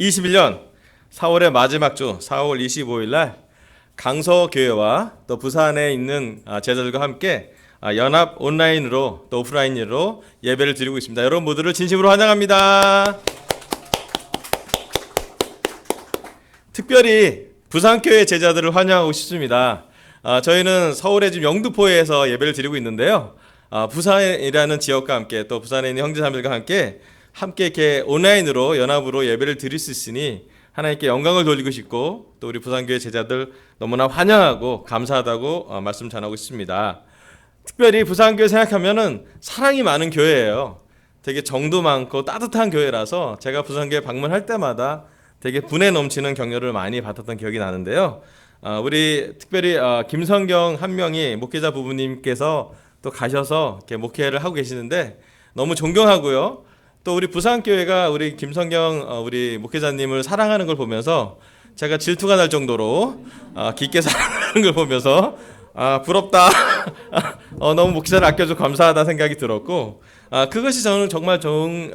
2021년 4월의 마지막 주 4월 25일 날 강서교회와 또 부산에 있는 제자들과 함께 연합 온라인으로 또 오프라인으로 예배를 드리고 있습니다. 여러분 모두를 진심으로 환영합니다. 특별히 부산교회 제자들을 환영하고 싶습니다. 저희는 서울의 지금 영등포에서 예배를 드리고 있는데요. 부산이라는 지역과 함께 또 부산에 있는 형제자매들과 함께 이렇게 온라인으로 연합으로 예배를 드릴 수 있으니 하나님께 영광을 돌리고 싶고 또 우리 부산교회 제자들 너무나 환영하고 감사하다고 말씀 전하고 있습니다. 특별히 부산교회 생각하면은 사랑이 많은 교회예요. 되게 정도 많고 따뜻한 교회라서 제가 부산교회 방문할 때마다 되게 분에 넘치는 격려를 많이 받았던 기억이 나는데요. 우리 특별히 김성경 한 명이 목회자 부부님께서 또 가셔서 이렇게 목회를 하고 계시는데 너무 존경하고요. 또 우리 부산교회가 우리 김성경 우리 목회자님을 사랑하는 걸 보면서 제가 질투가 날 정도로 깊게 사랑하는 걸 보면서 부럽다. 너무 목회자를 아껴줘 감사하다 생각이 들었고 그것이 저는 정말 좋은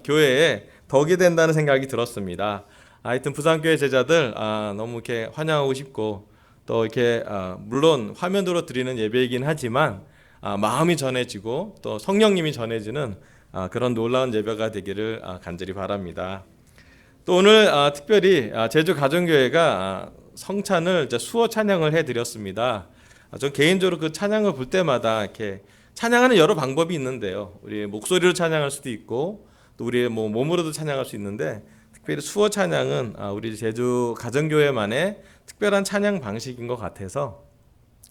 교회에 덕이 된다는 생각이 들었습니다. 하여튼 부산교회 제자들 너무 이렇게 환영하고 싶고 또 이렇게 물론 화면으로 드리는 예배이긴 하지만 마음이 전해지고 또 성령님이 전해지는 그런 놀라운 예배가 되기를 간절히 바랍니다. 또 오늘 특별히 제주 가정교회가 성찬을 수어 찬양을 해드렸습니다. 전 개인적으로 그 찬양을 볼 때마다 이렇게 찬양하는 여러 방법이 있는데요. 우리 목소리로 찬양할 수도 있고 또 우리의 몸으로도 찬양할 수 있는데 특별히 수어 찬양은 우리 제주 가정교회만의 특별한 찬양 방식인 것 같아서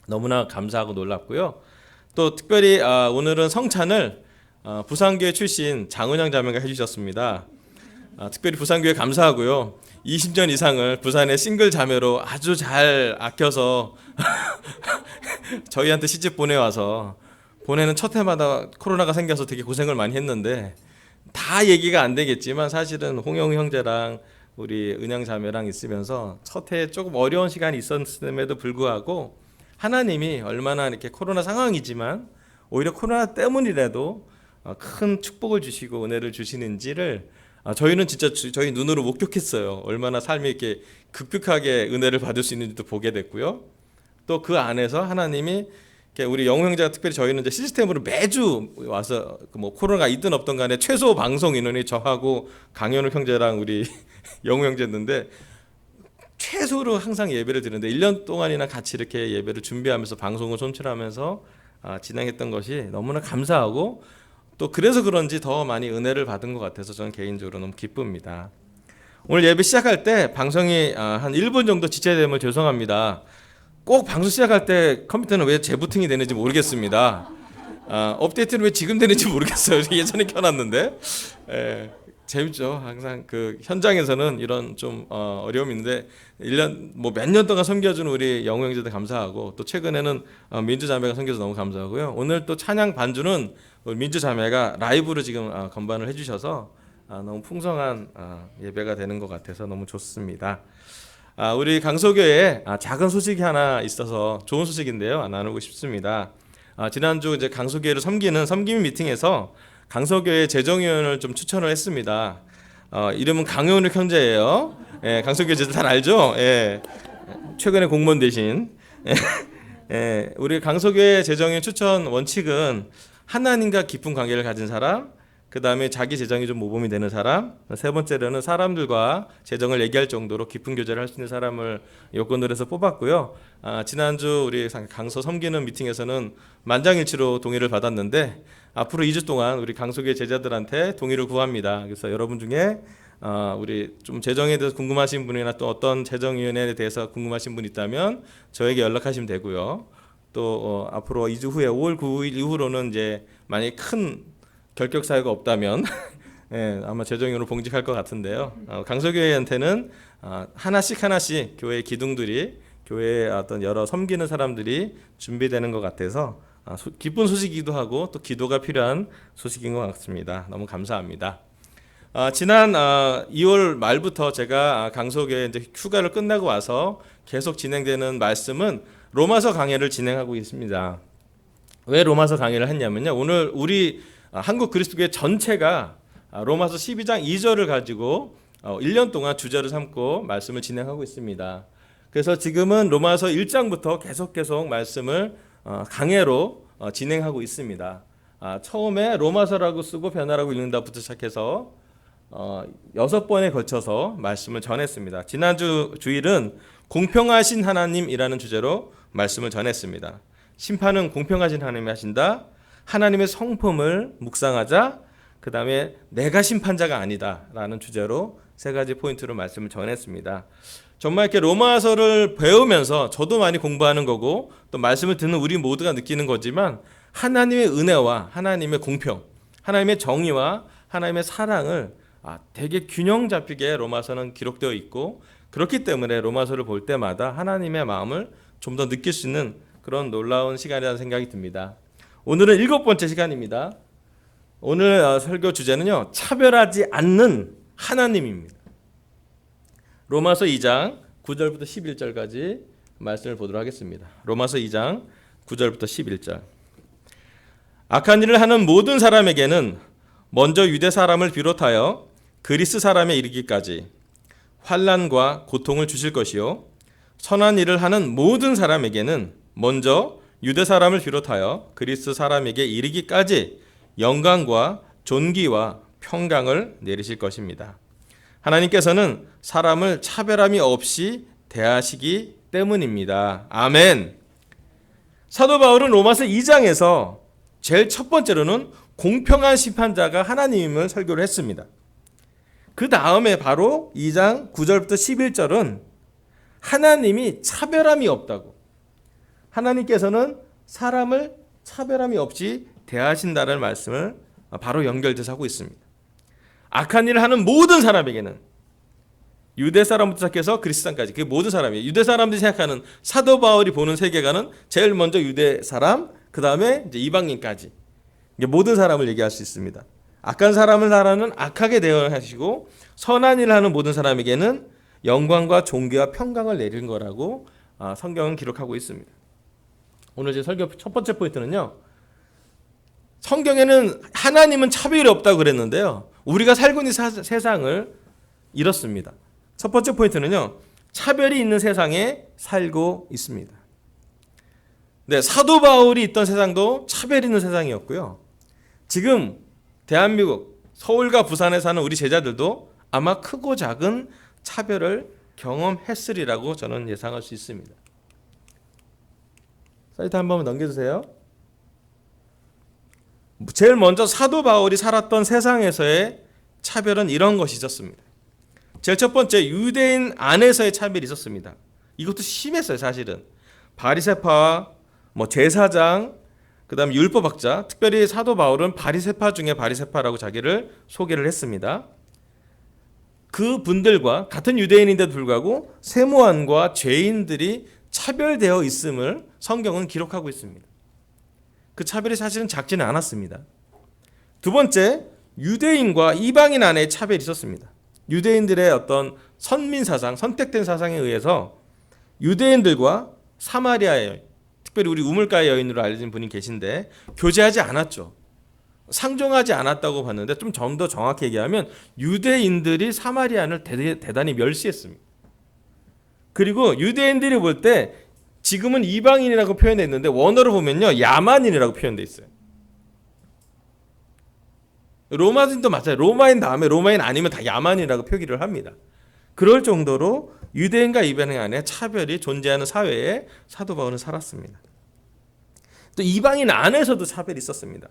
너무나 감사하고 놀랍고요. 또 특별히 오늘은 성찬을 부산교회 출신 장은영 자매가 해주셨습니다. 특별히 부산교회 감사하고요. 20년 이상을 부산의 싱글 자매로 아주 잘 아껴서 저희한테 시집 보내와서 보내는 첫 해마다 코로나가 생겨서 되게 고생을 많이 했는데 다 얘기가 안 되겠지만 사실은 홍영 형제랑 우리 은영 자매랑 있으면서 첫 해 조금 어려운 시간이 있었음에도 불구하고 하나님이 얼마나 이렇게 코로나 상황이지만 오히려 코로나 때문이라도 큰 축복을 주시고 은혜를 주시는지를 저희는 진짜 저희 눈으로 목격했어요. 얼마나 삶이 이렇게 급격하게 은혜를 받을 수 있는지도 보게 됐고요. 또 그 안에서 하나님이 우리 영웅 형제가 특별히 저희는 이제 시스템으로 매주 와서 코로나가 있든 없든 간에 최소 방송 인원이 저하고 강현욱 형제랑 우리 영웅 형제였는데 최소로 항상 예배를 드리는데 1년 동안이나 같이 이렇게 예배를 준비하면서 방송을 손출하면서 진행했던 것이 너무나 감사하고 또 그래서 그런지 더 많이 은혜를 받은 것 같아서 저는 개인적으로 너무 기쁩니다. 오늘 예배 시작할 때 방송이 한 1분 정도 지체되면 죄송합니다. 꼭 방송 시작할 때 컴퓨터는 왜 재부팅이 되는지 모르겠습니다. 업데이트는 왜 지금 되는지 모르겠어요. 예전에 켜놨는데 재밌죠. 항상 그 현장에서는 이런 좀 어려움이 있는데 1년 몇 년 동안 섬겨준 우리 영웅 형제들 감사하고 또 최근에는 민주 자매가 섬겨서 너무 감사하고요. 오늘 또 찬양 반주는 민주 자매가 라이브로 지금 건반을 해주셔서 너무 풍성한 예배가 되는 것 같아서 너무 좋습니다. 우리 강서교회에 작은 소식이 하나 있어서 좋은 소식인데요. 나누고 싶습니다. 지난주 이제 강서교회를 섬기는 섬김 미팅에서 강서교회 재정위원을 좀 추천을 했습니다. 이름은 강현욱 형제예요. 강서교회 제들 잘 알죠? 최근에 공무원 되신. 우리 강서교회 재정위원 추천 원칙은 하나님과 깊은 관계를 가진 사람, 그 다음에 자기 재정이 좀 모범이 되는 사람, 세 번째로는 사람들과 재정을 얘기할 정도로 깊은 교제를 할 수 있는 사람을 요건으로 해서 뽑았고요. 지난주 우리 강서 섬기는 미팅에서는 만장일치로 동의를 받았는데 앞으로 2주 동안 우리 강서교회 제자들한테 동의를 구합니다. 그래서 여러분 중에 우리 좀 재정에 대해서 궁금하신 분이나 또 어떤 재정위원회에 대해서 궁금하신 분 있다면 저에게 연락하시면 되고요. 또 앞으로 2주 후에 5월 9일 이후로는 이제 만약에 큰 결격 사유가 없다면 아마 재정위원으로 봉직할 것 같은데요. 강서교회한테는 하나씩 교회 기둥들이 교회의 어떤 여러 섬기는 사람들이 준비되는 것 같아서 기쁜 소식이기도 하고 또 기도가 필요한 소식인 것 같습니다. 너무 감사합니다. 지난 2월 말부터 제가 강서교회 이제 휴가를 끝나고 와서 계속 진행되는 말씀은 로마서 강해를 진행하고 있습니다. 왜 로마서 강해를 했냐면요. 오늘 우리 한국 그리스도교회 전체가 로마서 12장 2절을 가지고 1년 동안 주제를 삼고 말씀을 진행하고 있습니다. 그래서 지금은 로마서 1장부터 계속 말씀을 강해로 진행하고 있습니다. 처음에 로마서라고 쓰고 변화라고 읽는다부터 시작해서 6번에 걸쳐서 말씀을 전했습니다. 지난주 주일은 공평하신 하나님이라는 주제로 말씀을 전했습니다. 심판은 공평하신 하나님이 하신다. 하나님의 성품을 묵상하자. 그 다음에 내가 심판자가 아니다라는 주제로 3가지 포인트로 말씀을 전했습니다. 정말 이렇게 로마서를 배우면서 저도 많이 공부하는 거고 또 말씀을 듣는 우리 모두가 느끼는 거지만 하나님의 은혜와 하나님의 공평, 하나님의 정의와 하나님의 사랑을 되게 균형 잡히게 로마서는 기록되어 있고 그렇기 때문에 로마서를 볼 때마다 하나님의 마음을 좀 더 느낄 수 있는 그런 놀라운 시간이라는 생각이 듭니다. 오늘은 7번째 시간입니다. 오늘 설교 주제는요, 차별하지 않는 하나님입니다. 로마서 2장 9절부터 11절까지 말씀을 보도록 하겠습니다. 로마서 2장 9절부터 11절. 악한 일을 하는 모든 사람에게는 먼저 유대 사람을 비롯하여 그리스 사람에 이르기까지 환난과 고통을 주실 것이요 선한 일을 하는 모든 사람에게는 먼저 유대 사람을 비롯하여 그리스 사람에게 이르기까지 영광과 존귀와 평강을 내리실 것입니다. 하나님께서는 사람을 차별함이 없이 대하시기 때문입니다. 아멘. 사도 바울은 로마서 2장에서 제일 첫 번째로는 공평한 심판자가 하나님임을 설교를 했습니다. 그 다음에 바로 2장 9절부터 11절은 하나님이 차별함이 없다고, 하나님께서는 사람을 차별함이 없이 대하신다는 말씀을 바로 연결돼서 하고 있습니다. 악한 일을 하는 모든 사람에게는, 유대 사람부터 시작해서 그리스 사람까지, 그게 모든 사람이에요. 유대 사람들이 생각하는, 사도 바울이 보는 세계관은 제일 먼저 유대 사람, 그 다음에 이제 이방인까지, 이게 모든 사람을 얘기할 수 있습니다. 악한 사람을 하라는 악하게 대응하시고 선한 일을 하는 모든 사람에게는 영광과 존귀와 평강을 내리는 거라고 성경은 기록하고 있습니다. 오늘 제 설교 첫 번째 포인트는요, 성경에는 하나님은 차별이 없다고 그랬는데요, 우리가 살고 있는 세상을 이렇습니다. 첫 번째 포인트는요, 차별이 있는 세상에 살고 있습니다. 네, 사도 바울이 있던 세상도 차별 있는 세상이었고요, 지금 대한민국 서울과 부산에 사는 우리 제자들도 아마 크고 작은 차별을 경험했으리라고 저는 예상할 수 있습니다. 사이트 한 번만 넘겨주세요. 제일 먼저 사도 바울이 살았던 세상에서의 차별은 이런 것이 있었습니다. 제일 첫 번째, 유대인 안에서의 차별이 있었습니다. 이것도 심했어요. 사실은 바리새파와 제사장, 그 다음 율법학자, 특별히 사도 바울은 바리새파 중에 바리새파라고 자기를 소개를 했습니다. 그 분들과 같은 유대인인데도 불구하고 세모한과 죄인들이 차별되어 있음을 성경은 기록하고 있습니다. 그 차별이 사실은 작지는 않았습니다. 두 번째, 유대인과 이방인 안에 차별이 있었습니다. 유대인들의 어떤 선민 사상, 선택된 사상에 의해서 유대인들과 사마리아의 여인, 특별히 우리 우물가의 여인으로 알려진 분이 계신데 교제하지 않았죠. 상종하지 않았다고 봤는데 좀 더 정확히 얘기하면 유대인들이 사마리아인을 대단히 멸시했습니다. 그리고 유대인들이 볼 때 지금은 이방인이라고 표현했는데 원어로 보면요, 야만인이라고 표현되어 있어요. 로마인도 맞아요. 로마인 다음에 로마인 아니면 다 야만인이라고 표기를 합니다. 그럴 정도로 유대인과 이방인 안에 차별이 존재하는 사회에 사도 바울은 살았습니다. 또 이방인 안에서도 차별이 있었습니다.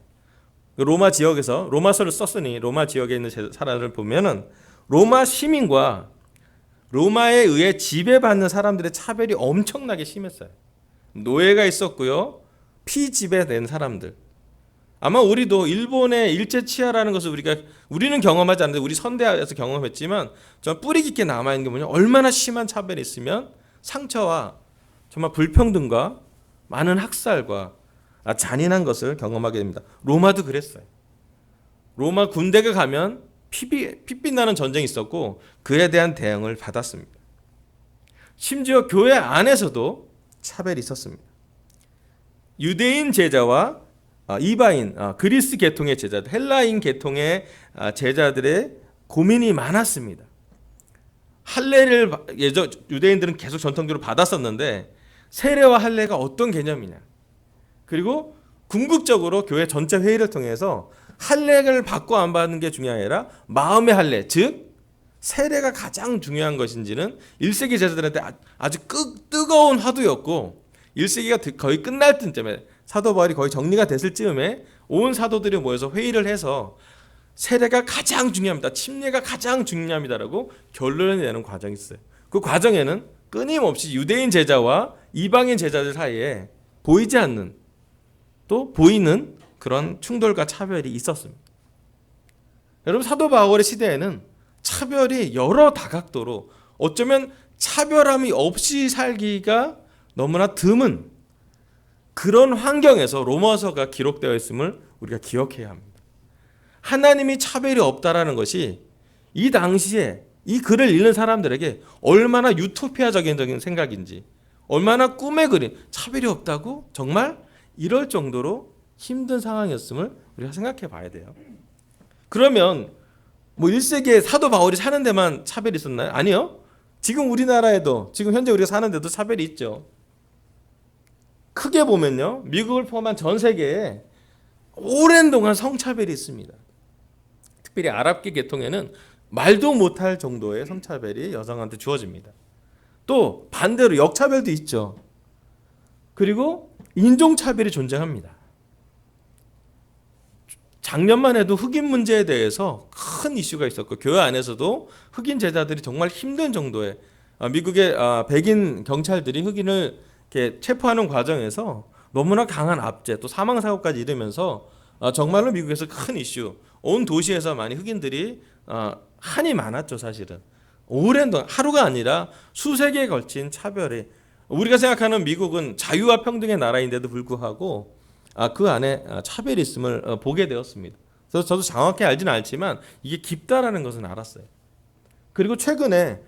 로마 지역에서 로마서를 썼으니 로마 지역에 있는 사람을 보면은 로마 시민과 로마에 의해 지배받는 사람들의 차별이 엄청나게 심했어요. 노예가 있었고요, 피지배된 사람들. 아마 우리도 일본의 일제치하라는 것을 우리는 경험하지 않는데 우리 선대에서 경험했지만 저 뿌리 깊게 남아있는 게 뭐냐, 얼마나 심한 차별이 있으면 상처와 정말 불평등과 많은 학살과 잔인한 것을 경험하게 됩니다. 로마도 그랬어요. 로마 군대가 가면 핏빛 나는 전쟁이 있었고 그에 대한 대응을 받았습니다. 심지어 교회 안에서도 차별이 있었습니다. 유대인 제자와 이방인, 그리스 계통의 제자들, 헬라인 계통의 제자들의 고민이 많았습니다. 할례를 예전 유대인들은 계속 전통적으로 받았었는데 세례와 할례가 어떤 개념이냐. 그리고 궁극적으로 교회 전체 회의를 통해서 할례를 받고 안 받는 게 중요한 게 아니라 마음의 할례, 즉 세례가 가장 중요한 것인지는 1세기 제자들한테 아주 뜨거운 화두였고 1세기가 거의 끝날 때쯤에 사도 바울이 거의 정리가 됐을 즈음에 온 사도들이 모여서 회의를 해서 세례가 가장 중요합니다. 침례가 가장 중요합니다라고 결론을 내는 과정이 있어요. 그 과정에는 끊임없이 유대인 제자와 이방인 제자들 사이에 보이지 않는 또 보이는 그런 충돌과 차별이 있었습니다. 여러분 사도 바울의 시대에는 차별이 여러 다각도로 어쩌면 차별함이 없이 살기가 너무나 드문 그런 환경에서 로마서가 기록되어 있음을 우리가 기억해야 합니다. 하나님이 차별이 없다라는 것이 이 당시에 이 글을 읽는 사람들에게 얼마나 유토피아적인 생각인지 얼마나 꿈에 그린 차별이 없다고 정말 이럴 정도로 힘든 상황이었음을 우리가 생각해 봐야 돼요. 그러면 뭐 1세기에 사도 바울이 사는 데만 차별이 있었나요? 아니요. 지금 우리나라에도 지금 현재 우리가 사는 데도 차별이 있죠. 크게 보면요. 미국을 포함한 전 세계에 오랜 동안 성차별이 있습니다. 특별히 아랍계 계통에는 말도 못할 정도의 성차별이 여성한테 주어집니다. 또 반대로 역차별도 있죠. 그리고 인종차별이 존재합니다. 작년만 해도 흑인 문제에 대해서 큰 이슈가 있었고 교회 안에서도 흑인 제자들이 정말 힘든 정도의 미국의 백인 경찰들이 흑인을 이렇게 체포하는 과정에서 너무나 강한 압제 또 사망 사고까지 이르면서 정말로 미국에서 큰 이슈 온 도시에서 많이 흑인들이 한이 많았죠. 사실은 오랜 동안 하루가 아니라 수세 기에 걸친 차별이 우리가 생각하는 미국은 자유와 평등의 나라인데도 불구하고 그 안에 차별이 있음을 보게 되었습니다. 그래서 저도 정확히 알지는 않지만 이게 깊다라는 것은 알았어요. 그리고 최근에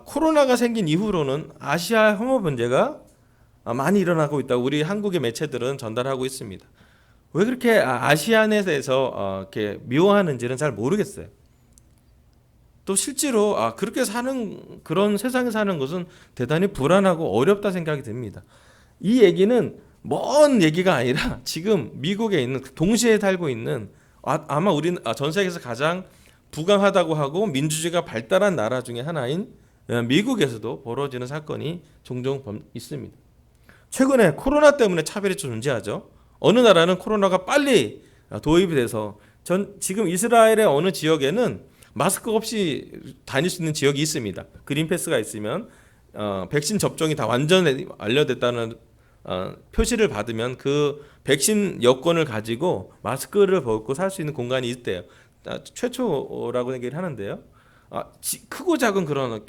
코로나가 생긴 이후로는 아시아 혐오 문제가 많이 일어나고 있다고 우리 한국의 매체들은 전달하고 있습니다. 왜 그렇게 아시안에 대해서 이렇게 미워하는지는 잘 모르겠어요. 또 실제로 그렇게 사는 그런 세상에 사는 것은 대단히 불안하고 어렵다 생각이 듭니다. 이 얘기는 먼 얘기가 아니라 지금 미국에 있는 동시에 살고 있는 아마 우리 전 세계에서 가장 부강하다고 하고 민주주의가 발달한 나라 중에 하나인 미국에서도 벌어지는 사건이 종종 있습니다. 최근에 코로나 때문에 차별이 존재하죠. 어느 나라는 코로나가 빨리 도입이 돼서 지금 이스라엘의 어느 지역에는 마스크 없이 다닐 수 있는 지역이 있습니다. 그린패스가 있으면 백신 접종이 다 완전히 완료됐다는 표시를 받으면 그 백신 여권을 가지고 마스크를 벗고 살 수 있는 공간이 있대요. 최초라고 얘기를 하는데요. 크고 작은 그런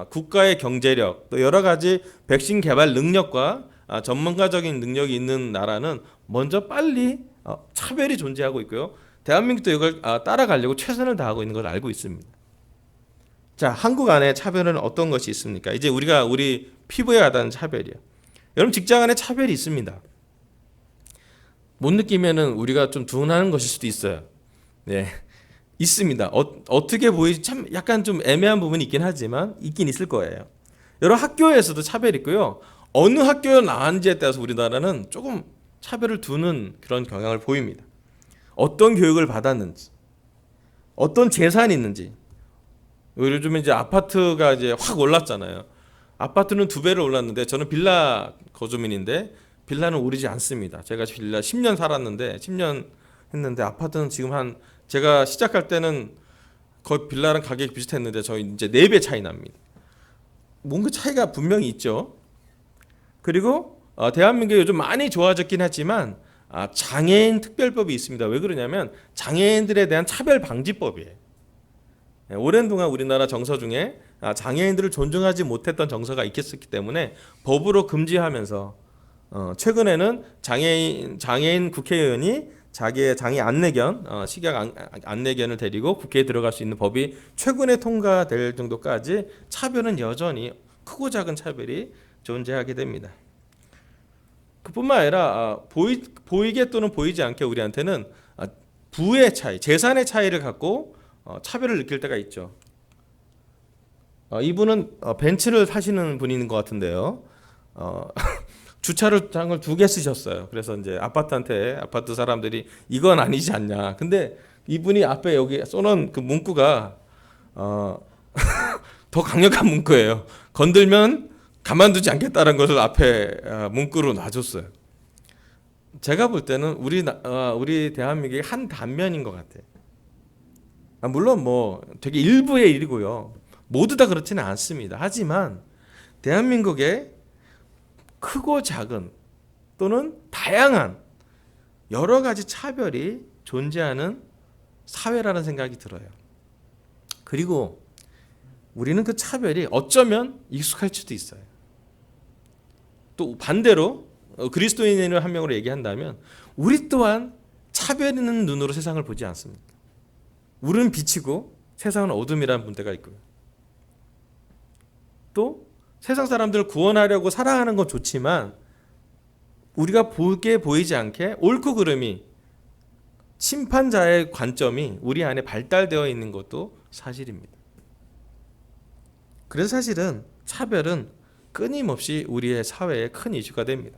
국가의 경제력 또 여러 가지 백신 개발 능력과 전문가적인 능력이 있는 나라는 먼저 빨리 차별이 존재하고 있고요. 대한민국도 이걸 따라가려고 최선을 다하고 있는 걸 알고 있습니다. 자, 한국 안에 차별은 어떤 것이 있습니까? 이제 우리 피부에 와닿는 차별이요. 여러분 직장 안에 차별이 있습니다. 못 느끼면은 우리가 좀 둔하는 것일 수도 있어요. 네, 있습니다. 어떻게 보이지 참 약간 좀 애매한 부분이 있긴 하지만 있긴 있을 거예요. 여러 학교에서도 차별이 있고요. 어느 학교에 나왔는지에 따라서 우리나라는 조금 차별을 두는 그런 경향을 보입니다. 어떤 교육을 받았는지, 어떤 재산이 있는지. 요즘에 이제 아파트가 이제 확 올랐잖아요. 아파트는 2배를 올랐는데 저는 빌라 거주민인데 빌라는 오르지 않습니다. 제가 빌라 10년 살았는데 10년 했는데 아파트는 지금 제가 시작할 때는 거의 빌라랑 가격이 비슷했는데 저희 이제 4배 차이 납니다. 뭔가 차이가 분명히 있죠. 그리고 대한민국이 요즘 많이 좋아졌긴 하지만 장애인 특별법이 있습니다. 왜 그러냐면 장애인들에 대한 차별 방지법이에요. 오랜 동안 우리나라 정서 중에 장애인들을 존중하지 못했던 정서가 있었기 때문에 법으로 금지하면서 최근에는 장애인 국회의원이 자기의 장애 안내견, 식약 안내견을 데리고 국회에 들어갈 수 있는 법이 최근에 통과될 정도까지 차별은 여전히 크고 작은 차별이 존재하게 됩니다. 그뿐만 아니라 보이게 또는 보이지 않게 우리한테는 부의 차이, 재산의 차이를 갖고 차별을 느낄 때가 있죠. 이분은 벤츠를 사시는 분인 것 같은데요. 주차를 장을 2개 쓰셨어요. 그래서 이제 아파트 사람들이 이건 아니지 않냐. 근데 이분이 앞에 여기 써놓은 그 문구가 더 강력한 문구예요. 건들면 가만두지 않겠다는 것을 앞에 문구로 놔줬어요. 제가 볼 때는 우리 대한민국의 한 단면인 것 같아요. 물론 뭐 되게 일부의 일이고요. 모두 다 그렇지는 않습니다. 하지만 대한민국의 크고 작은 또는 다양한 여러 가지 차별이 존재하는 사회라는 생각이 들어요. 그리고 우리는 그 차별이 어쩌면 익숙할 수도 있어요. 또 반대로 그리스도인을 한 명으로 얘기한다면 우리 또한 차별 있는 눈으로 세상을 보지 않습니다. 우리는 빛이고 세상은 어둠이라는 분대가 있고요. 또 세상 사람들을 구원하려고 사랑하는 건 좋지만 우리가 보이지 않게 옳고 그름이 심판자의 관점이 우리 안에 발달되어 있는 것도 사실입니다. 그래서 사실은 차별은 끊임없이 우리의 사회에 큰 이슈가 됩니다.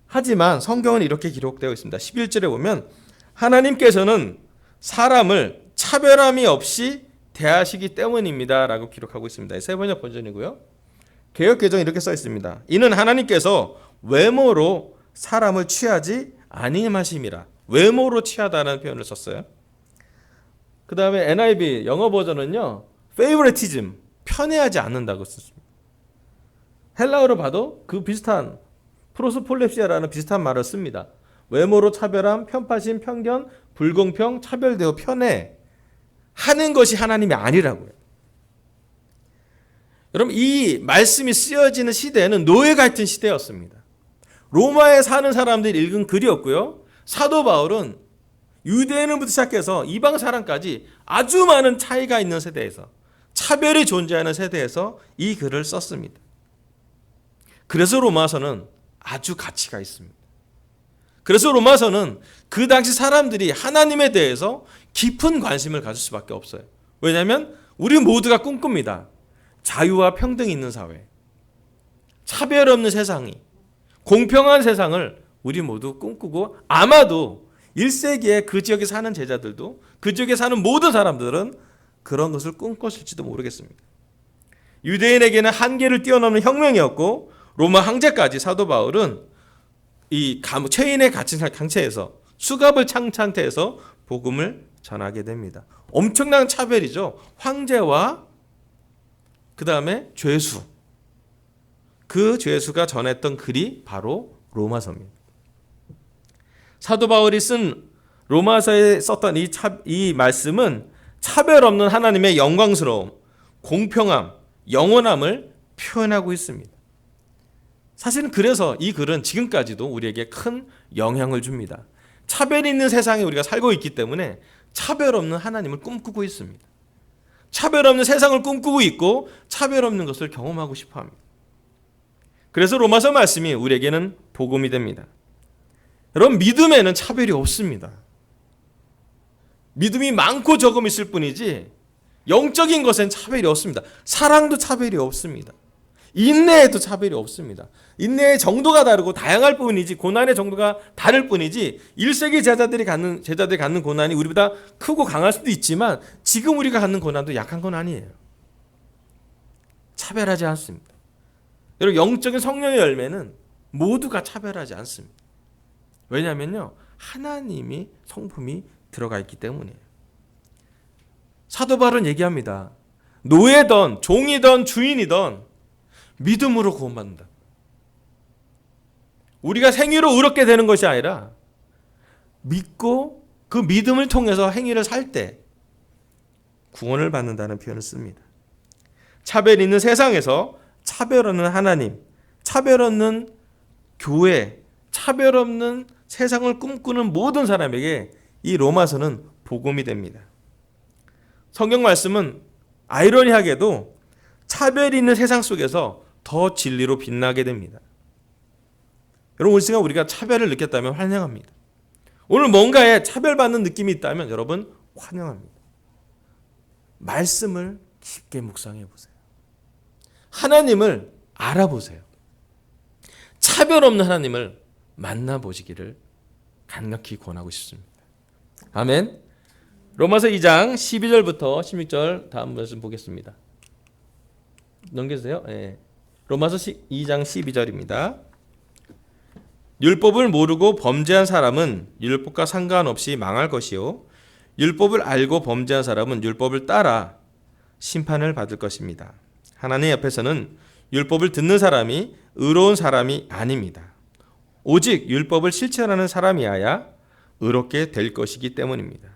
하지만 성경은 이렇게 기록되어 있습니다. 11절에 보면 하나님께서는 사람을 차별함이 없이 대하시기 때문입니다 라고 기록하고 있습니다. 새번역 버전이고요. 개역개정에 이렇게 써 있습니다. 이는 하나님께서 외모로 사람을 취하지 아니하심이라. 외모로 취하다는 표현을 썼어요. 그 다음에 NIV 영어 버전은요, favoritism, 편애하지 않는다고 썼습니다. 헬라어로 봐도 그 비슷한 프로스폴렙시아라는 비슷한 말을 씁니다. 외모로 차별함, 편파심, 편견, 불공평, 차별되어 편애 하는 것이 하나님이 아니라고요. 여러분, 이 말씀이 쓰여지는 시대는 노예가 있던 시대였습니다. 로마에 사는 사람들이 읽은 글이었고요. 사도 바울은 유대인부터 시작해서 이방 사람까지 아주 많은 차이가 있는 세대에서, 차별이 존재하는 세대에서 이 글을 썼습니다. 그래서 로마서는 아주 가치가 있습니다. 그래서 로마서는 그 당시 사람들이 하나님에 대해서 깊은 관심을 가질 수밖에 없어요. 왜냐하면 우리 모두가 꿈꿉니다. 자유와 평등이 있는 사회, 차별 없는 세상이, 공평한 세상을 우리 모두 꿈꾸고, 아마도 1세기에 그 지역에 사는 제자들도, 그 지역에 사는 모든 사람들은 그런 것을 꿈꿨을지도 모르겠습니다. 유대인에게는 한계를 뛰어넘는 혁명이었고, 로마 황제까지 사도 바울은 이 최인에 갇힌 강체에서, 수갑을 찬 상태에서 복음을 전하게 됩니다. 엄청난 차별이죠. 황제와 그 다음에 죄수, 그 죄수가 전했던 글이 바로 로마서입니다. 사도 바울이 쓴 로마서에 썼던 이 말씀은 차별 없는 하나님의 영광스러움, 공평함, 영원함을 표현하고 있습니다. 사실은 그래서 이 글은 지금까지도 우리에게 큰 영향을 줍니다. 차별이 있는 세상에 우리가 살고 있기 때문에 차별 없는 하나님을 꿈꾸고 있습니다. 차별 없는 세상을 꿈꾸고 있고 차별 없는 것을 경험하고 싶어 합니다. 그래서 로마서 말씀이 우리에게는 복음이 됩니다. 여러분, 믿음에는 차별이 없습니다. 믿음이 많고 적음 있을 뿐이지 영적인 것엔 차별이 없습니다. 사랑도 차별이 없습니다. 인내에도 차별이 없습니다. 인내의 정도가 다르고 다양할 뿐이지, 고난의 정도가 다를 뿐이지, 1세기 제자들이 갖는 고난이 우리보다 크고 강할 수도 있지만 지금 우리가 갖는 고난도 약한 건 아니에요. 차별하지 않습니다. 여러분, 영적인 성령의 열매는 모두가 차별하지 않습니다. 왜냐하면요, 하나님이 성품이 들어가 있기 때문이에요. 사도 바울은 얘기합니다. 노예든 종이든 주인이든 믿음으로 구원받는다. 우리가 행위로 의롭게 되는 것이 아니라 믿고 그 믿음을 통해서 행위를 살 때 구원을 받는다는 표현을 씁니다. 차별 있는 세상에서 차별 없는 하나님, 차별 없는 교회, 차별 없는 세상을 꿈꾸는 모든 사람에게 이 로마서는 복음이 됩니다. 성경 말씀은 아이러니하게도 차별이 있는 세상 속에서 더 진리로 빛나게 됩니다. 여러분, 오늘 시간 우리가 차별을 느꼈다면 환영합니다. 오늘 뭔가에 차별받는 느낌이 있다면 여러분 환영합니다. 말씀을 깊게 묵상해 보세요. 하나님을 알아보세요. 차별 없는 하나님을 만나보시기를 간곡히 권하고 싶습니다. 아멘. 로마서 2장 12절부터 16절 다음 말씀 보겠습니다. 넘겨주세요. 네. 로마서 2장 12절입니다. 율법을 모르고 범죄한 사람은 율법과 상관없이 망할 것이요 율법을 알고 범죄한 사람은 율법을 따라 심판을 받을 것입니다. 하나님 앞에서는 율법을 듣는 사람이 의로운 사람이 아닙니다. 오직 율법을 실천하는 사람이어야 의롭게 될 것이기 때문입니다.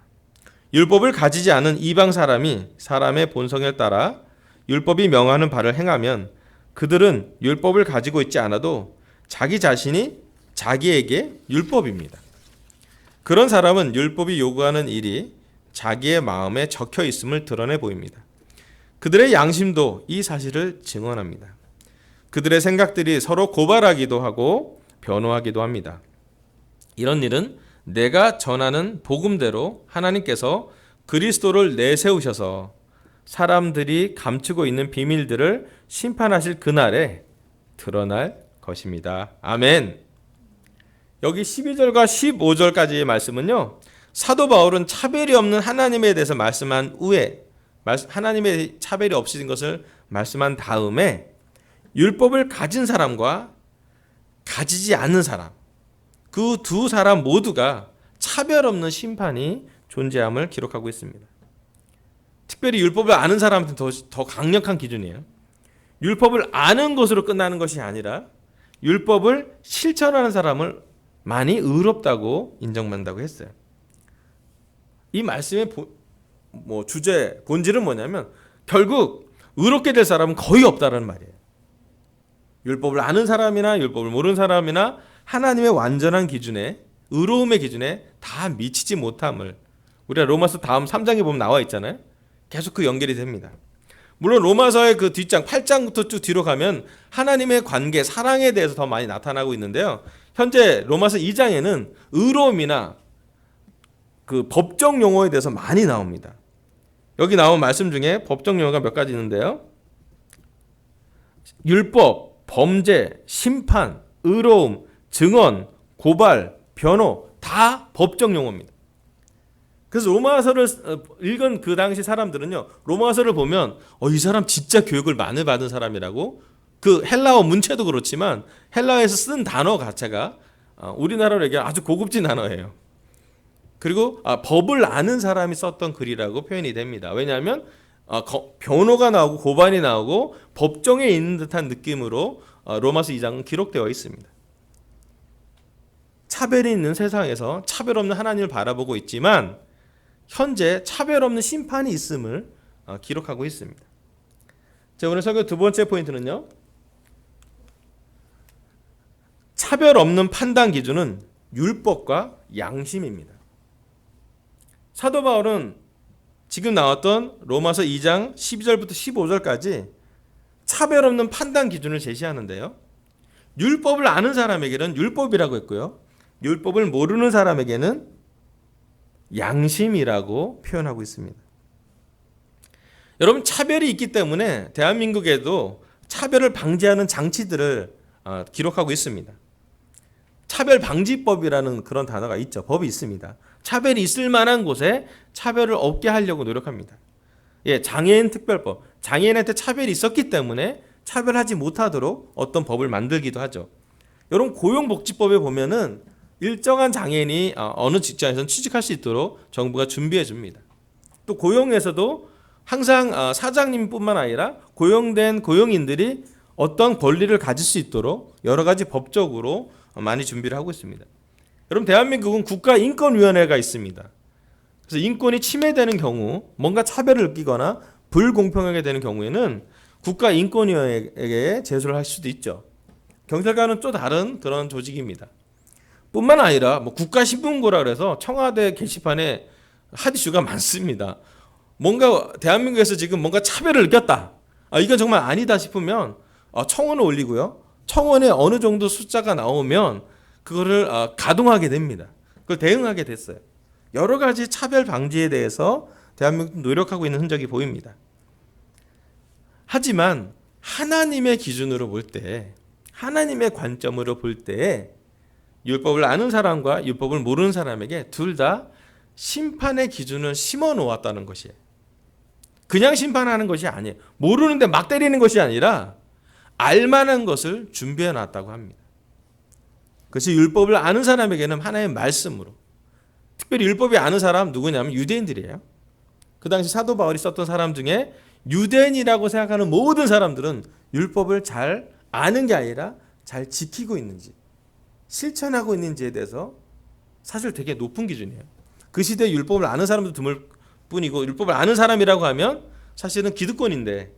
율법을 가지지 않은 이방 사람이 사람의 본성에 따라 율법이 명하는 바를 행하면 그들은 율법을 가지고 있지 않아도 자기 자신이 자기에게 율법입니다. 그런 사람은 율법이 요구하는 일이 자기의 마음에 적혀 있음을 드러내 보입니다. 그들의 양심도 이 사실을 증언합니다. 그들의 생각들이 서로 고발하기도 하고 변호하기도 합니다. 이런 일은 내가 전하는 복음대로 하나님께서 그리스도를 내세우셔서 사람들이 감추고 있는 비밀들을 심판하실 그날에 드러날 것입니다. 아멘. 여기 12절과 15절까지의 말씀은요, 사도 바울은 차별이 없는 하나님에 대해서 말씀한 후에 하나님의 차별이 없으신 것을 말씀한 다음에 율법을 가진 사람과 가지지 않는 사람, 그 두 사람 모두가 차별 없는 심판이 존재함을 기록하고 있습니다. 특별히 율법을 아는 사람한테 더 강력한 기준이에요. 율법을 아는 것으로 끝나는 것이 아니라 율법을 실천하는 사람을 많이 의롭다고 인정받는다고 했어요. 이 말씀의 주제, 본질은 뭐냐면 결국 의롭게 될 사람은 거의 없다는 말이에요. 율법을 아는 사람이나 율법을 모르는 사람이나 하나님의 완전한 기준에, 의로움의 기준에 다 미치지 못함을 우리가 로마서 다음 3장에 보면 나와 있잖아요. 계속 그 연결이 됩니다. 물론 로마서의 그 뒷장 8장부터 쭉 뒤로 가면 하나님의 관계, 사랑에 대해서 더 많이 나타나고 있는데요. 현재 로마서 2장에는 의로움이나 그 법적 용어에 대해서 많이 나옵니다. 여기 나온 말씀 중에 법적 용어가 몇 가지 있는데요. 율법, 범죄, 심판, 의로움, 증언, 고발, 변호 다 법적 용어입니다. 그래서 로마서를 읽은 그 당시 사람들은요, 로마서를 보면 이 사람 진짜 교육을 많이 받은 사람이라고, 그 헬라어 문체도 그렇지만 헬라어에서 쓴 단어 자체가 우리나라로 얘기하면 아주 고급진 단어예요. 그리고 법을 아는 사람이 썼던 글이라고 표현이 됩니다. 왜냐하면 변호가 나오고 고발이 나오고 법정에 있는 듯한 느낌으로 로마서 2장은 기록되어 있습니다. 차별이 있는 세상에서 차별 없는 하나님을 바라보고 있지만 현재 차별 없는 심판이 있음을 기록하고 있습니다. 자, 오늘 설교 두 번째 포인트는요, 차별 없는 판단 기준은 율법과 양심입니다. 사도 바울은 지금 나왔던 로마서 2장 12절부터 15절까지 차별 없는 판단 기준을 제시하는데요, 율법을 아는 사람에게는 율법이라고 했고요, 율법을 모르는 사람에게는 양심이라고 표현하고 있습니다. 여러분, 차별이 있기 때문에 대한민국에도 차별을 방지하는 장치들을 기록하고 있습니다. 차별방지법이라는 그런 단어가 있죠. 법이 있습니다. 차별이 있을 만한 곳에 차별을 없게 하려고 노력합니다. 장애인 특별법, 장애인한테 차별이 있었기 때문에 차별하지 못하도록 어떤 법을 만들기도 하죠. 여러분, 고용복지법에 보면은 일정한 장애인이 어느 직장에서는 취직할 수 있도록 정부가 준비해 줍니다. 또 고용에서도 항상 사장님뿐만 아니라 고용된 고용인들이 어떤 권리를 가질 수 있도록 여러 가지 법적으로 많이 준비를 하고 있습니다. 여러분, 대한민국은 국가인권위원회가 있습니다. 그래서 인권이 침해되는 경우, 뭔가 차별을 느끼거나 불공평하게 되는 경우에는 국가인권위원회에게 제소를 할 수도 있죠. 경찰관은 또 다른 그런 조직입니다. 뿐만 아니라 국가신문고라 그래서 청와대 게시판에 핫이슈가 많습니다. 뭔가 대한민국에서 지금 뭔가 차별을 느꼈다, 이건 정말 아니다 싶으면 청원을 올리고요, 청원에 어느 정도 숫자가 나오면 그거를 가동하게 됩니다. 그걸 대응하게 됐어요. 여러 가지 차별 방지에 대해서 대한민국 노력하고 있는 흔적이 보입니다. 하지만 하나님의 기준으로 볼 때, 하나님의 관점으로 볼 때 율법을 아는 사람과 율법을 모르는 사람에게 둘 다 심판의 기준을 심어 놓았다는 것이에요. 그냥 심판하는 것이 아니에요. 모르는데 막 때리는 것이 아니라 알만한 것을 준비해 놨다고 합니다. 그것이 율법을 아는 사람에게는 하나의 말씀으로, 특별히 율법이 아는 사람 누구냐면 유대인들이에요. 그 당시 사도 바울이 썼던 사람 중에 유대인이라고 생각하는 모든 사람들은 율법을 잘 아는 게 아니라 잘 지키고 있는지, 실천하고 있는지에 대해서 사실 되게 높은 기준이에요. 그 시대에 율법을 아는 사람도 드물 뿐이고, 율법을 아는 사람이라고 하면 사실은 기득권인데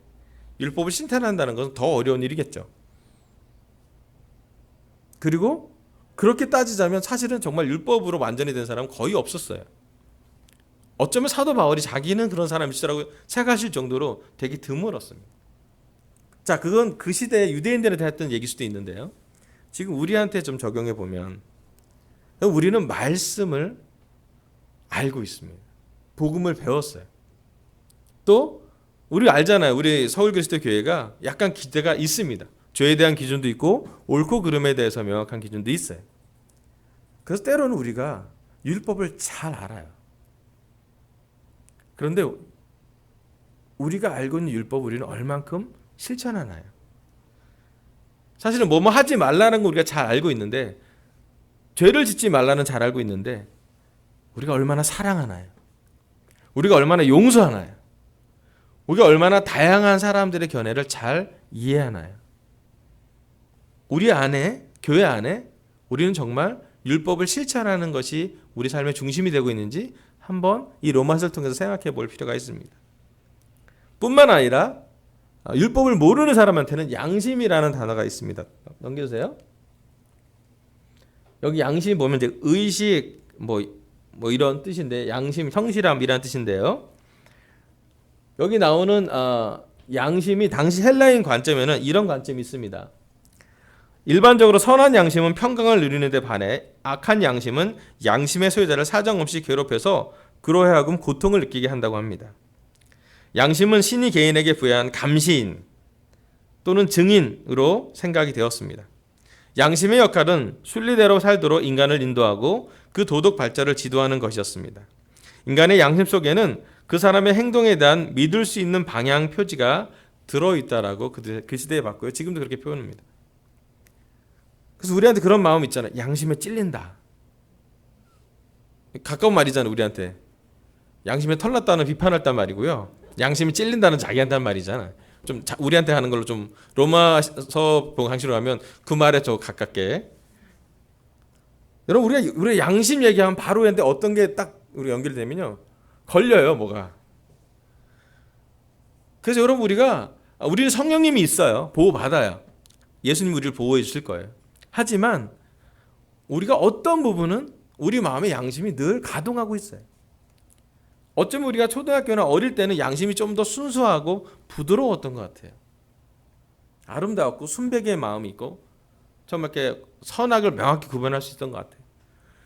율법을 실천한다는 것은 더 어려운 일이겠죠. 그리고 그렇게 따지자면 사실은 정말 율법으로 완전히 된 사람은 거의 없었어요. 어쩌면 사도 바울이 자기는 그런 사람이시라고 생각하실 정도로 되게 드물었습니다. 자, 그건 그 시대의 유대인들한테 했던 얘기일 수도 있는데요. 지금 우리한테 좀 적용해 보면 우리는 말씀을 알고 있습니다. 복음을 배웠어요. 또 우리 알잖아요. 우리 서울그리스도교회가 약간 기대가 있습니다. 죄에 대한 기준도 있고 옳고 그름에 대해서 명확한 기준도 있어요. 그래서 때로는 우리가 율법을 잘 알아요. 그런데 우리가 알고 있는 율법 우리는 얼만큼 실천하나요? 사실은 뭐뭐 하지 말라는 거 우리가 잘 알고 있는데, 죄를 짓지 말라는 잘 알고 있는데 우리가 얼마나 사랑하나요? 우리가 얼마나 용서하나요? 우리가 얼마나 다양한 사람들의 견해를 잘 이해하나요? 우리 안에, 교회 안에 우리는 정말 율법을 실천하는 것이 우리 삶의 중심이 되고 있는지 한번 이 로마서를 통해서 생각해 볼 필요가 있습니다. 뿐만 아니라 율법을 모르는 사람한테는 양심이라는 단어가 있습니다. 넘겨주세요. 여기 양심 보면 이제 의식 뭐 이런 뜻인데, 양심, 성실함이라는 뜻인데요. 여기 나오는 양심이 당시 헬라인 관점에는 이런 관점이 있습니다. 일반적으로 선한 양심은 평강을 누리는 데 반해 악한 양심은 양심의 소유자를 사정없이 괴롭혀서 그로 하여금 고통을 느끼게 한다고 합니다. 양심은 신이 개인에게 부여한 감시인 또는 증인으로 생각이 되었습니다. 양심의 역할은 순리대로 살도록 인간을 인도하고 그 도덕 발전을 지도하는 것이었습니다. 인간의 양심 속에는 그 사람의 행동에 대한 믿을 수 있는 방향 표지가 들어있다라고 그 시대에 봤고요. 지금도 그렇게 표현합니다. 그래서 우리한테 그런 마음 있잖아요. 양심에 찔린다. 가까운 말이잖아요. 우리한테. 양심에 털났다는 비판했단 말이고요. 양심이 찔린다는 자기한테 한 말이잖아요. 좀 우리한테 하는 걸로 좀 로마서 방식으로 하면 그 말에 좀 가깝게. 여러분 우리가 양심 얘기하면 바로 했는데 어떤 게 딱 우리 연결되면요. 걸려요, 뭐가. 그래서 여러분 우리는 성령님이 있어요. 보호받아요. 예수님 우리를 보호해 주실 거예요. 하지만 우리가 어떤 부분은 우리 마음의 양심이 늘 가동하고 있어요. 어쩌면 우리가 초등학교나 어릴 때는 양심이 좀 더 순수하고 부드러웠던 것 같아요. 아름다웠고 순백의 마음이 있고 정말 이렇게 선악을 명확히 구분할 수 있던 것 같아요.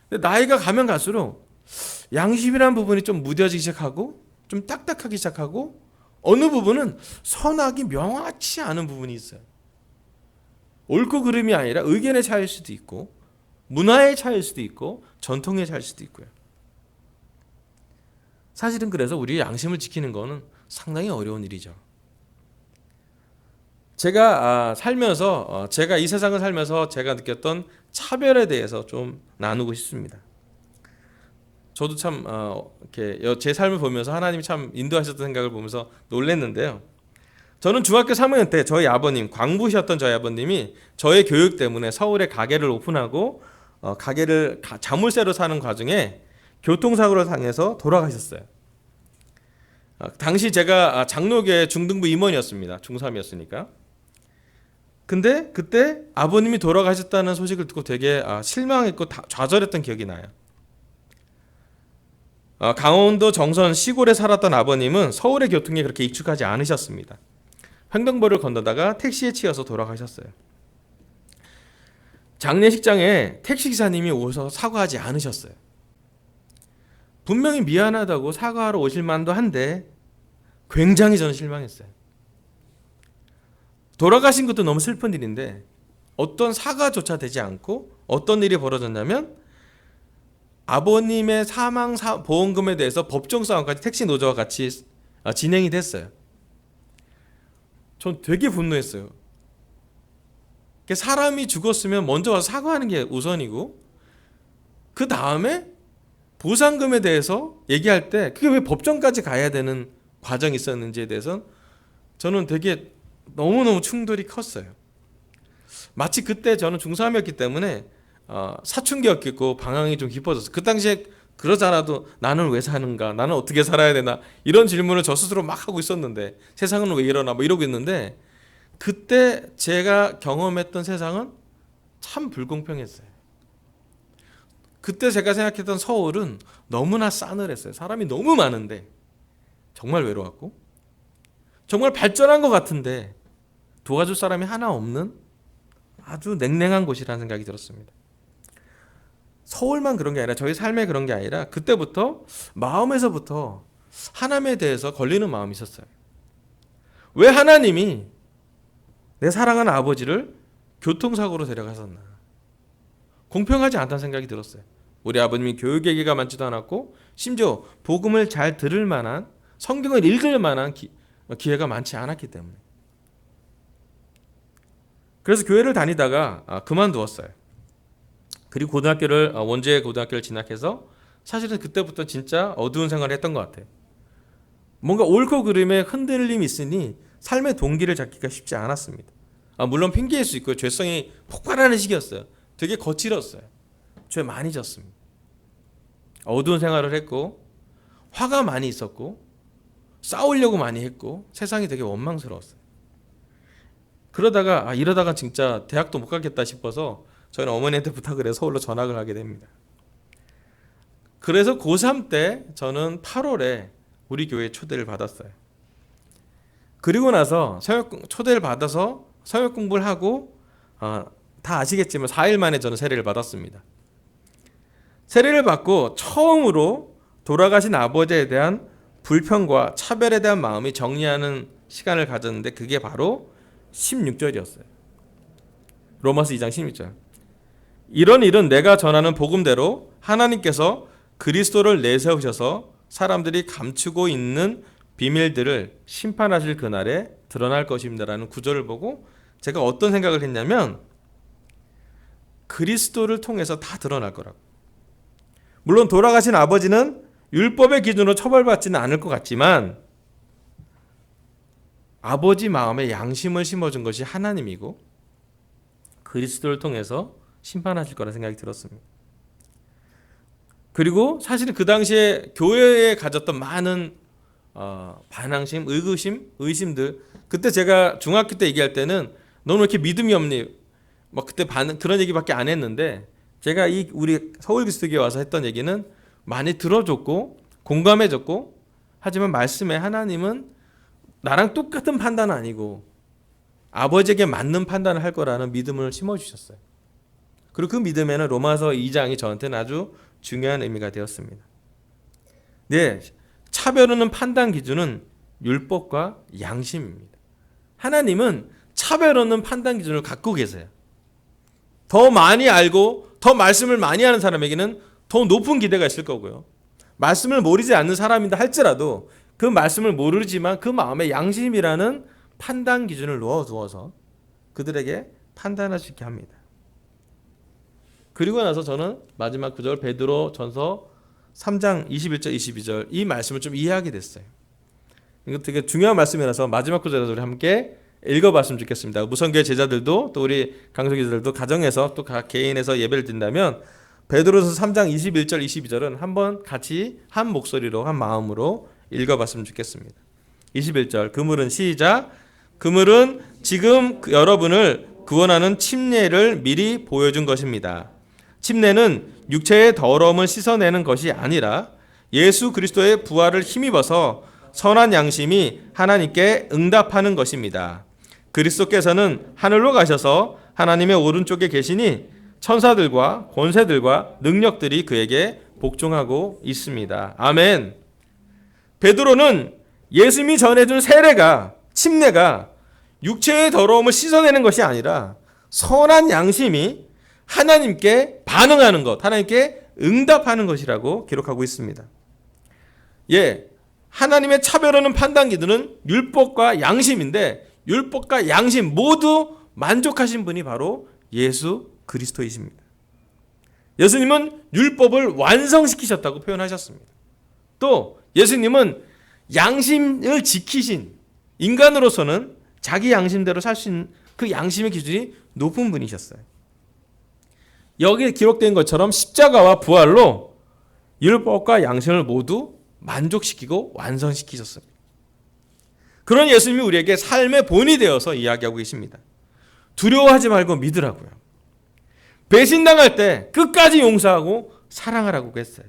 근데 나이가 가면 갈수록 양심이라는 부분이 좀 무뎌지기 시작하고 좀 딱딱하기 시작하고 어느 부분은 선악이 명확치 않은 부분이 있어요. 옳고 그름이 아니라 의견의 차이일 수도 있고 문화의 차이일 수도 있고 전통의 차이일 수도 있고요. 사실은 그래서 우리의 양심을 지키는 것은 상당히 어려운 일이죠. 제가 살면서 제가 이 세상을 살면서 제가 느꼈던 차별에 대해서 좀 나누고 싶습니다. 저도 참 이렇게 제 삶을 보면서 하나님이 참 인도하셨던 생각을 보면서 놀랐는데요. 저는 중학교 3학년 때 저희 아버님, 광부셨던 저희 아버님이 저의 교육 때문에 서울에 가게를 오픈하고 가게를 자물쇠로 사는 과정에 교통사고를 당해서 돌아가셨어요. 당시 제가 장로교회 중등부 임원이었습니다. 중3이었으니까. 근데 그때 아버님이 돌아가셨다는 소식을 듣고 되게 실망했고 좌절했던 기억이 나요. 강원도 정선 시골에 살았던 아버님은 서울의 교통에 그렇게 익숙하지 않으셨습니다. 횡단보도를 건너다가 택시에 치여서 돌아가셨어요. 장례식장에 택시기사님이 오셔서 사과하지 않으셨어요. 분명히 미안하다고 사과하러 오실 만도 한데 굉장히 저는 실망했어요. 돌아가신 것도 너무 슬픈 일인데 어떤 사과조차 되지 않고 어떤 일이 벌어졌냐면 아버님의 사망 보험금에 대해서 법정 싸움까지 택시 노조와 같이 진행이 됐어요. 전 되게 분노했어요. 사람이 죽었으면 먼저 와서 사과하는 게 우선이고 그 다음에 보상금에 대해서 얘기할 때 그게 왜 법정까지 가야 되는 과정이 있었는지에 대해서 저는 되게 너무너무 충돌이 컸어요. 마치 그때 저는 중3이었기 때문에 사춘기였겠고 방황이 좀 깊어졌어요. 그 당시에 그러지 않아도 나는 왜 사는가, 나는 어떻게 살아야 되나 이런 질문을 저 스스로 막 하고 있었는데 세상은 왜 이러나 뭐 이러고 있는데 그때 제가 경험했던 세상은 참 불공평했어요. 그때 제가 생각했던 서울은 너무나 싸늘했어요. 사람이 너무 많은데 정말 외로웠고 정말 발전한 것 같은데 도와줄 사람이 하나 없는 아주 냉랭한 곳이라는 생각이 들었습니다. 서울만 그런 게 아니라 저희 삶에 그런 게 아니라 그때부터 마음에서부터 하나님에 대해서 걸리는 마음이 있었어요. 왜 하나님이 내 사랑하는 아버지를 교통사고로 데려가셨나? 공평하지 않다는 생각이 들었어요. 우리 아버님이 교육얘기가 많지도 않았고 심지어 복음을 잘 들을 만한 성경을 읽을 만한 기회가 많지 않았기 때문에 그래서 교회를 다니다가 그만두었어요. 그리고 원주의 고등학교를 진학해서 사실은 그때부터 진짜 어두운 생활을 했던 것 같아요. 뭔가 옳고 그름에 흔들림이 있으니 삶의 동기를 잡기가 쉽지 않았습니다. 물론 핑계일 수 있고요. 죄성이 폭발하는 시기였어요. 되게 거칠었어요. 죄 많이 졌습니다. 어두운 생활을 했고 화가 많이 있었고 싸우려고 많이 했고 세상이 되게 원망스러웠어요. 그러다가 이러다가 진짜 대학도 못 가겠다 싶어서 저는 어머니한테 부탁을 해서 서울로 전학을 하게 됩니다. 그래서 고3 때 저는 8월에 우리 교회에 초대를 받았어요. 그리고 나서 초대를 받아서 성역 공부를 하고 다 아시겠지만 4일 만에 저는 세례를 받았습니다. 세례를 받고 처음으로 돌아가신 아버지에 대한 불평과 차별에 대한 마음이 정리하는 시간을 가졌는데 그게 바로 16절이었어요. 로마서 2장 16절. 이런 일은 내가 전하는 복음대로 하나님께서 그리스도를 내세우셔서 사람들이 감추고 있는 비밀들을 심판하실 그날에 드러날 것입니다라는 구절을 보고 제가 어떤 생각을 했냐면 그리스도를 통해서 다 드러날 거라고. 물론 돌아가신 아버지는 율법의 기준으로 처벌받지는 않을 것 같지만 아버지 마음에 양심을 심어준 것이 하나님이고 그리스도를 통해서 심판하실 거라 생각이 들었습니다. 그리고 사실은 그 당시에 교회에 가졌던 많은 반항심, 의심들 그때 제가 중학교 때 얘기할 때는 너는 왜 이렇게 믿음이 없니? 막 그때 그런 얘기밖에 안 했는데 제가 우리 서울 그리스도교에 와서 했던 얘기는 많이 들어줬고 공감해줬고 하지만 말씀에 하나님은 나랑 똑같은 판단은 아니고 아버지에게 맞는 판단을 할 거라는 믿음을 심어주셨어요. 그리고 그 믿음에는 로마서 2장이 저한테는 아주 중요한 의미가 되었습니다. 네, 차별하는 판단 기준은 율법과 양심입니다. 하나님은 차별 없는 판단 기준을 갖고 계세요. 더 많이 알고 더 말씀을 많이 하는 사람에게는 더 높은 기대가 있을 거고요. 말씀을 모르지 않는 사람인다 할지라도 그 말씀을 모르지만 그 마음에 양심이라는 판단 기준을 넣어두어서 그들에게 판단할 수 있게 합니다. 그리고 나서 저는 마지막 구절 베드로 전서 3장 21절 22절 이 말씀을 좀 이해하게 됐어요. 이거 되게 중요한 말씀이라서 마지막 구절에서 우리 함께 읽어봤으면 좋겠습니다. 무성교회 제자들도 또 우리 강석이들도 가정에서 또 각 개인에서 예배를 드린다면 베드로서 3장 21절 22절은 한번 같이 한 목소리로 한 마음으로 읽어봤으면 좋겠습니다. 21절 그물은 시작. 그물은 지금 여러분을 구원하는 침례를 미리 보여준 것입니다. 침례는 육체의 더러움을 씻어내는 것이 아니라 예수 그리스도의 부활을 힘입어서 선한 양심이 하나님께 응답하는 것입니다. 그리스도께서는 하늘로 가셔서 하나님의 오른쪽에 계시니 천사들과 권세들과 능력들이 그에게 복종하고 있습니다. 아멘. 베드로는 예수님이 전해준 세례가 침례가 육체의 더러움을 씻어내는 것이 아니라 선한 양심이 하나님께 반응하는 것, 하나님께 응답하는 것이라고 기록하고 있습니다. 예, 하나님의 차별하는 판단 기준은 율법과 양심인데 율법과 양심 모두 만족하신 분이 바로 예수 그리스도이십니다. 예수님은 율법을 완성시키셨다고 표현하셨습니다. 또 예수님은 양심을 지키신, 인간으로서는 자기 양심대로 살 수 있는 그 양심의 기준이 높은 분이셨어요. 여기에 기록된 것처럼 십자가와 부활로 율법과 양심을 모두 만족시키고 완성시키셨습니다. 그런 예수님이 우리에게 삶의 본이 되어서 이야기하고 계십니다. 두려워하지 말고 믿으라고요. 배신당할 때 끝까지 용서하고 사랑하라고 했어요.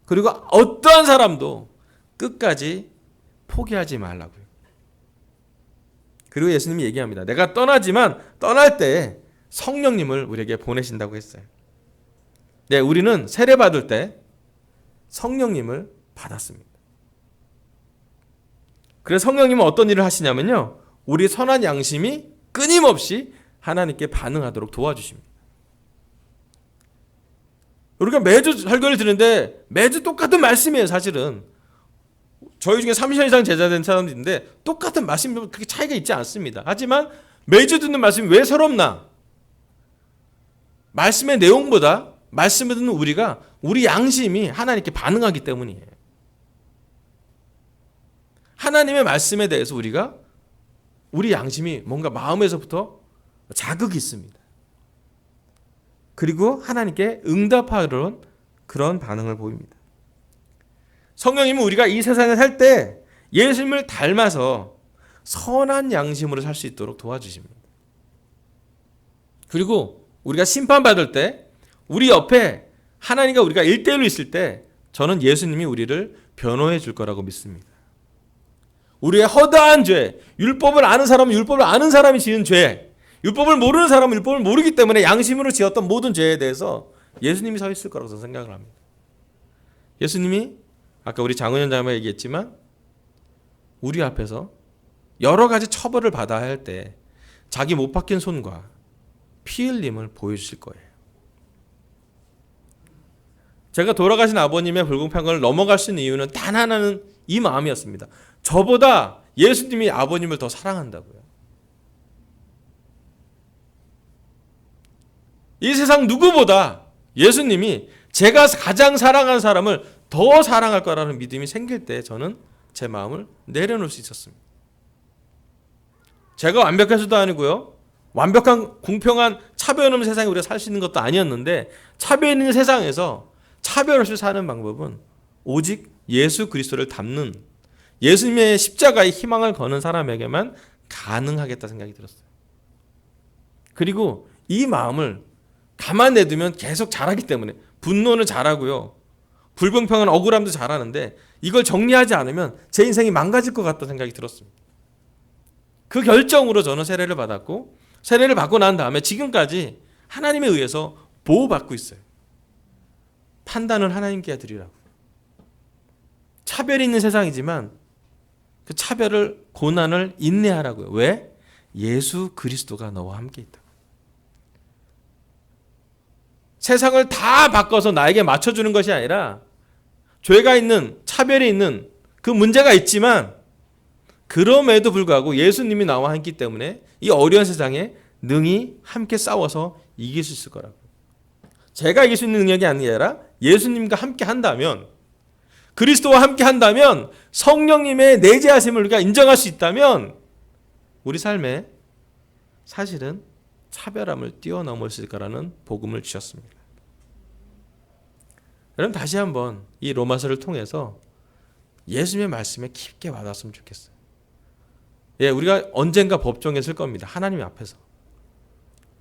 그리고 어떠한 사람도 끝까지 포기하지 말라고요. 그리고 예수님이 얘기합니다. 내가 떠나지만 떠날 때 성령님을 우리에게 보내신다고 했어요. 네, 우리는 세례 받을 때 성령님을 받았습니다. 그래서 성령님은 어떤 일을 하시냐면요, 우리 선한 양심이 끊임없이 하나님께 반응하도록 도와주십니다. 우리가 매주 설교를 듣는데 매주 똑같은 말씀이에요. 사실은 저희 중에 30년 이상 제자된 사람들인데 똑같은 말씀이면 그렇게 차이가 있지 않습니다. 하지만 매주 듣는 말씀이 왜 서럽나? 말씀의 내용보다 말씀을 듣는 우리가 우리 양심이 하나님께 반응하기 때문이에요. 하나님의 말씀에 대해서 우리가 우리 양심이 뭔가 마음에서부터 자극이 있습니다. 그리고 하나님께 응답하려는 그런 반응을 보입니다. 성령님은 우리가 이 세상에 살 때 예수님을 닮아서 선한 양심으로 살 수 있도록 도와주십니다. 그리고 우리가 심판받을 때 우리 옆에 하나님과 우리가 1대1로 있을 때 저는 예수님이 우리를 변호해 줄 거라고 믿습니다. 우리의 허다한 죄, 율법을 아는 사람은 율법을 아는 사람이 지은 죄, 율법을 모르는 사람은 율법을 모르기 때문에 양심으로 지었던 모든 죄에 대해서 예수님이 서 있을 거라고 저는 생각을 합니다. 예수님이 아까 우리 장은현 자매가 얘기했지만 우리 앞에서 여러 가지 처벌을 받아야 할 때 자기 못 박힌 손과 피 흘림을 보여주실 거예요. 제가 돌아가신 아버님의 불공평을 넘어갈 수 있는 이유는 단 하나는 이 마음이었습니다. 저보다 예수님이 아버님을 더 사랑한다고요. 이 세상 누구보다 예수님이 제가 가장 사랑하는 사람을 더 사랑할 거라는 믿음이 생길 때 저는 제 마음을 내려놓을 수 있었습니다. 제가 완벽해서도 아니고요, 완벽한 공평한 차별 없는 세상에 우리가 살 수 있는 것도 아니었는데 차별 있는 세상에서 차별 없이 사는 방법은 오직 예수 그리스도를 닮는 예수님의 십자가의 희망을 거는 사람에게만 가능하겠다 생각이 들었어요. 그리고 이 마음을 가만 내두면 계속 자라기 때문에 분노는 잘하고요, 불공평한 억울함도 잘하는데 이걸 정리하지 않으면 제 인생이 망가질 것 같다는 생각이 들었습니다. 그 결정으로 저는 세례를 받았고 세례를 받고 난 다음에 지금까지 하나님에 의해서 보호받고 있어요. 판단을 하나님께 드리라고. 차별이 있는 세상이지만 그 차별을, 고난을 인내하라고요. 왜? 예수 그리스도가 너와 함께 있다. 세상을 다 바꿔서 나에게 맞춰주는 것이 아니라 죄가 있는, 차별이 있는 그 문제가 있지만 그럼에도 불구하고 예수님이 나와 함께 있기 때문에 이 어려운 세상에 능히 함께 싸워서 이길 수 있을 거라고. 제가 이길 수 있는 능력이 아니라 예수님과 함께 한다면, 그리스도와 함께 한다면, 성령님의 내재하심을 우리가 인정할 수 있다면 우리 삶에 사실은 차별함을 뛰어넘을 수 있을 거라는 복음을 주셨습니다. 여러분 다시 한번 이 로마서를 통해서 예수님의 말씀에 깊게 와닿았으면 좋겠어요. 예, 우리가 언젠가 법정에 설 겁니다. 하나님 앞에서.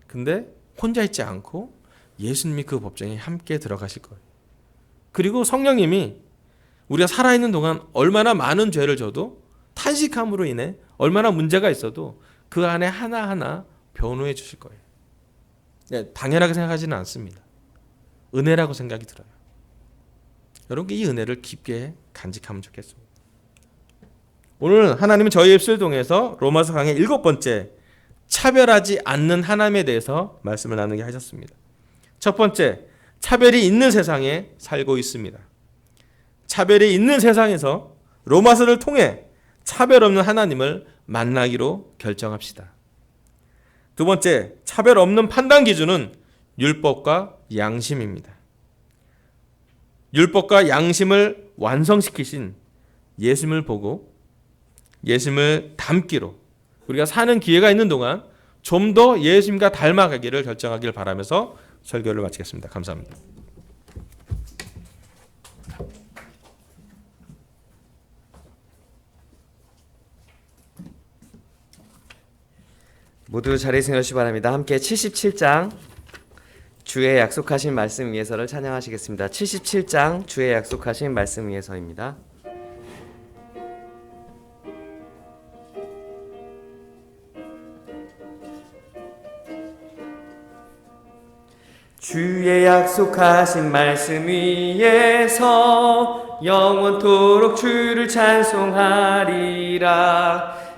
근데 혼자 있지 않고 예수님이 그 법정에 함께 들어가실 거예요. 그리고 성령님이 우리가 살아있는 동안 얼마나 많은 죄를 져도 탄식함으로 인해 얼마나 문제가 있어도 그 안에 하나하나 변호해 주실 거예요. 예, 당연하게 생각하지는 않습니다. 은혜라고 생각이 들어요. 여러분 이 은혜를 깊게 간직하면 좋겠습니다. 오늘 하나님은 저희 입술을 통해서 로마서 강의 7번째 차별하지 않는 하나님에 대해서 말씀을 나누게 하셨습니다. 첫 번째, 차별이 있는 세상에 살고 있습니다. 차별이 있는 세상에서 로마서를 통해 차별 없는 하나님을 만나기로 결정합시다. 두 번째, 차별 없는 판단 기준은 율법과 양심입니다. 율법과 양심을 완성시키신 예수님을 보고 예수님을 닮기로 우리가 사는 기회가 있는 동안 좀 더 예수님과 닮아가기를 결정하길 바라면서 설교를 마치겠습니다. 감사합니다. 모두 자리에 세우시기 바랍니다. 함께 77장 주의 약속하신 말씀 위에서를 찬양하시겠습니다. 77장 주의 약속하신 말씀 위에서입니다. 주의 약속하신 말씀 위에서 영원토록 주를 찬송하리라.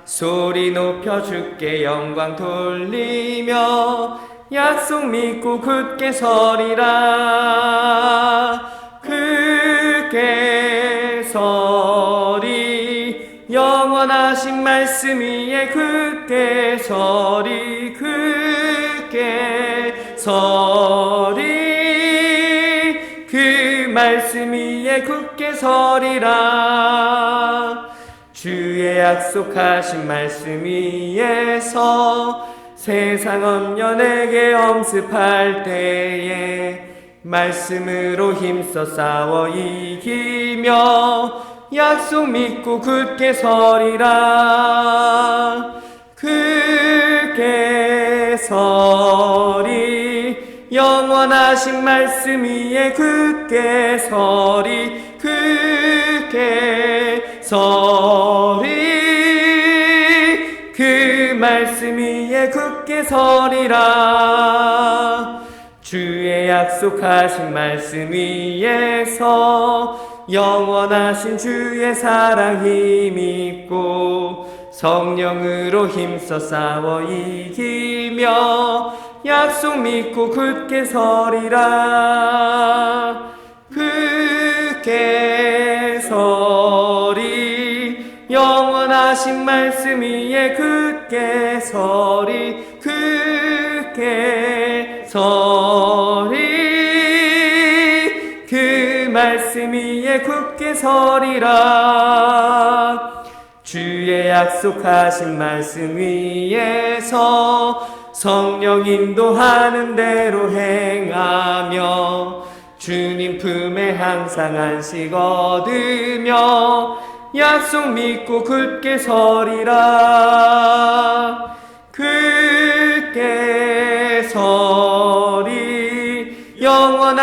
소리 높여 주께 영광 돌리며 약속 믿고 굳게 서리라. 굳게 서리 영원하신 말씀 위에 굳게 서리. 굳게 서리 그 말씀 위에 굳게 서리라. 주의 약속하신 말씀 위에서 세상 엄연에게 엄습할 때에 말씀으로 힘써 싸워 이기며 약속 믿고 굳게 서리라. 굳게 서리 영원하신 말씀 위에 굳게 서리. 굳게 서리 그 말씀 위에 굳게 서리라. 주의 약속하신 말씀 위에서 영원하신 주의 사랑 힘입고 성령으로 힘써 싸워 이기며 약속 믿고 굳게 서리라. 굳게 서리 영원하신 말씀 위에 굳게 서리. 굳게 서리 그 말씀 위에 굳게 서리라. 주의 약속하신 말씀 위에서 성령 인도하는 대로 행하며 주님 품에 항상 안식 얻으며 약속 믿고 굳게 서리라.